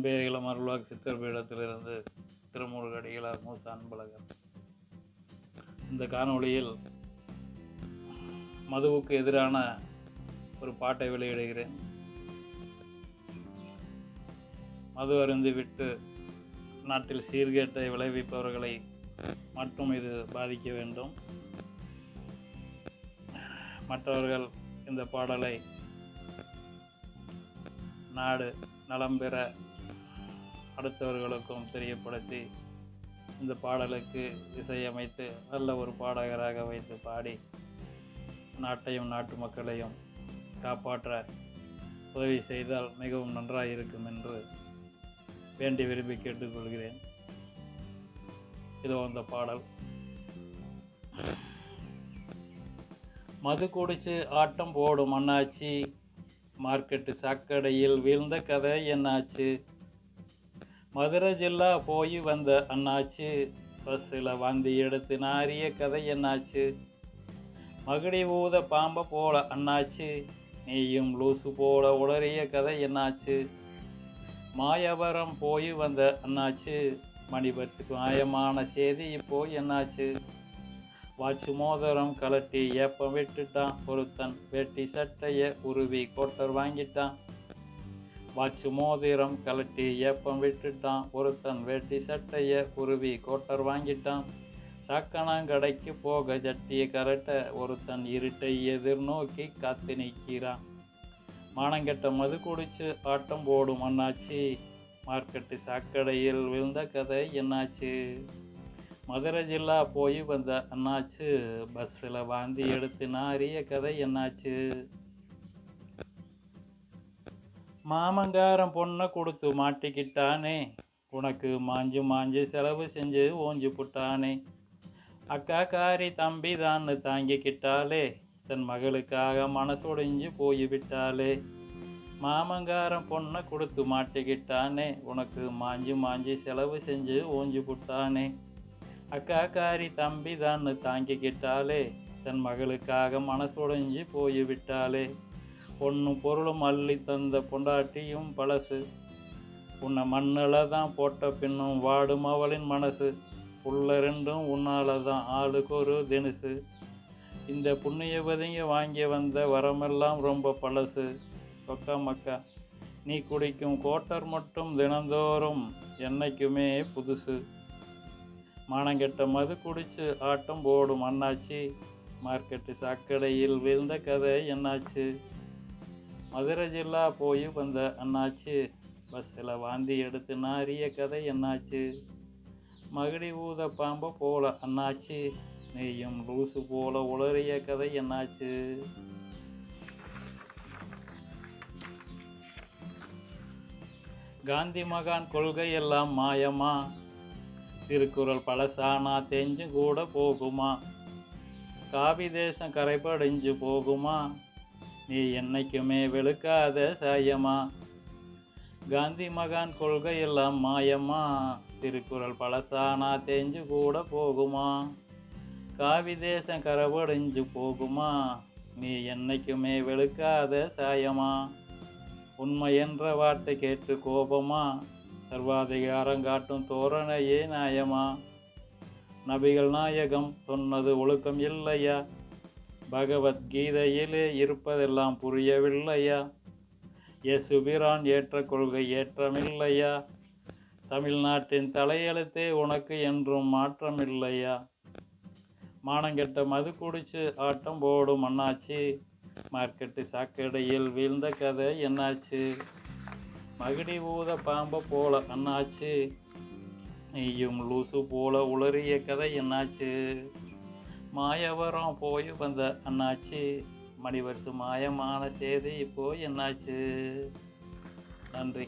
அன்பே இளம் அருள்வாக்கு சித்தர் பீடத்திலிருந்து திருமுருகடிகளார் மூத்த அன்பழகர். இந்த காணொளியில் மதுவுக்கு எதிரான ஒரு பாட்டை வெளியிடுகிறேன். மது அருந்தி விட்டு நாட்டில் சீர்கேட்டை விளைவிப்பவர்களை மட்டும் இது பாதிக்க வேண்டும். மற்றவர்கள் இந்த பாடலை நாடு நலம் பெற அடுத்தவர்களுக்கும் தெரியப்படுத்தி இந்த பாடலுக்கு இசையமைத்து நல்ல ஒரு பாடகராக வைத்து பாடி நாட்டையும் நாட்டு மக்களையும் காப்பாற்ற உதவி செய்தால் மிகவும் நன்றாக இருக்கும் என்று வேண்டி விரும்பி கேட்டுக்கொள்கிறேன். இதோ அந்த பாடல். மது குடிச்சு ஆட்டம் போடும் அண்ணாச்சி, மார்க்கெட்டு சாக்கடையில் வீழ்ந்த கதை என்னாச்சு? மதுரை ஜில்லா போய் வந்த அண்ணாச்சு, பஸ்ஸில் வாந்தி எடுத்து நாரிய கதை என்னாச்சு? மகுடி ஊத பாம்பை போல அண்ணாச்சு, நீயும் லூசு போல உளறிய கதை என்னாச்சு? மாயவரம் போய் வந்த அண்ணாச்சு, மணிபர்ஸுக்கு மாயமான செய்தி இப்போ என்னாச்சு? வாட்சு மோதிரம் கலட்டி ஏப்பம் விட்டுட்டான் ஒருத்தன், வேட்டி சட்டைய உருவி கோட்டர் வாங்கிட்டான். வாட்சு மோதிரம் கலட்டி ஏப்பம் விட்டுட்டான் ஒருத்தன், வேட்டி சட்டைய உருவி கோட்டர் வாங்கிட்டான். சாக்கணாங்கடைக்கு போக ஜட்டியை கரட்ட ஒருத்தன் இருட்டை எதிர்நோக்கி காத்து நிற்கிறான். மானங்கெட்ட மது குடிச்சு ஆட்டம் போடும் அண்ணாச்சி, மார்க்கெட்டு சாக்கடையில் விழுந்த கதை என்னாச்சு? மதுரை ஜில்லா போய் வந்த அண்ணாச்சு, பஸ்ஸில் வாந்தி எடுத்து நாரிய கதை என்னாச்சு? மாமங்காரம் பொண்ணை கொடுத்து மாட்டிக்கிட்டானே, உனக்கு மாஞ்சு மாஞ்சு செலவு செஞ்சு ஓஞ்சு புட்டானே. அக்கா காரி தம்பி தான்னு தாங்கிக்கிட்டாலே, தன் மகளுக்காக மனசொடிஞ்சு போய்விட்டாலே. மாமங்காரம் பொண்ணை கொடுத்து மாட்டிக்கிட்டானே, உனக்கு மாஞ்சு மாஞ்சு செலவு செஞ்சு ஓஞ்சு புட்டானே. அக்கா காரி தம்பி தான்னு தாங்கிக்கிட்டாலே, தன் மகளுக்காக மனசொடைஞ்சு போய்விட்டாலே. பொண்ணும் பொருளும் அள்ளி தந்த பொண்டாட்டியும் பழசு, உன்னை மண்ணில் தான் போட்ட பின்னும் வாடும் அவளின் மனசு. புள்ள ரெண்டும் உன்னால தான் ஆளுக்கு ஒரு தினுசு, இந்த புண்ணியவதிங்க வாங்கி வந்த வரமெல்லாம் ரொம்ப பழசு. சொக்கா மக்கா நீ குடிக்கும் கோட்டர் மட்டும் தினந்தோறும் என்னைக்குமே புதுசு. மானங்கெட்ட மது குடிச்சு ஆட்டம் போடும் அண்ணாச்சி, மார்க்கெட்டு சாக்கடையில் விழுந்த கதை என்னாச்சு? மதுரை ஜில்லா போய் வந்த அண்ணாச்சி, பஸ்ஸில் வாந்தி எடுத்து நாரிய கதை என்னாச்சு? மகுடி ஊத பாம்பை போல அண்ணாச்சி, நீயும் லூசு போல உளறிய கதை என்னாச்சு? காந்தி மகான் கொள்கை எல்லாம் மாயமா, திருக்குறள் பழசானா தெரிஞ்சு கூட போகுமா? காவி தேசம் கரைபடைஞ்சு போகுமா? நீ என்னைக்குமே வெளுக்காத சாயமா? காந்தி மகான் கொள்கை எல்லாம் மாயமா, திருக்குறள் பழசானா தெரிஞ்சு கூட போகுமா? காவி தேசம் கரைபடைஞ்சு போகுமா? நீ என்னைக்குமே வெளுக்காத சாயமா? உண்மை என்ற வார்த்தை கேட்டு கோபமா, சர்வாதிகாரம் காட்டும் தோரணையே நியாயமா? நபிகள் நாயகம் சொன்னது ஒழுக்கம் இல்லையா? பகவத்கீதையிலே இருப்பதெல்லாம் புரியவில்லையா? இயேசுபிரான் ஏற்ற கொள்கை ஏற்றமில்லையா? தமிழ்நாட்டின் தலையெழுத்தே உனக்கு என்றும் மாற்றமில்லையா? மானங்கெட்ட மது குடிச்சு ஆட்டம் போடும் அண்ணாச்சி, மார்க்கெட்டு சாக்கடையில் வீழ்ந்த கதை என்னாச்சு? மகுடி ஊத பாம்பை போல அண்ணாச்சு, நீயும் லூசு போல உளறிய கதை என்னாச்சு? மாயவரம் போய் வந்த அண்ணாச்சி, மணிவர்சு மாயமான செய்தி இப்போ என்னாச்சு? நன்றி.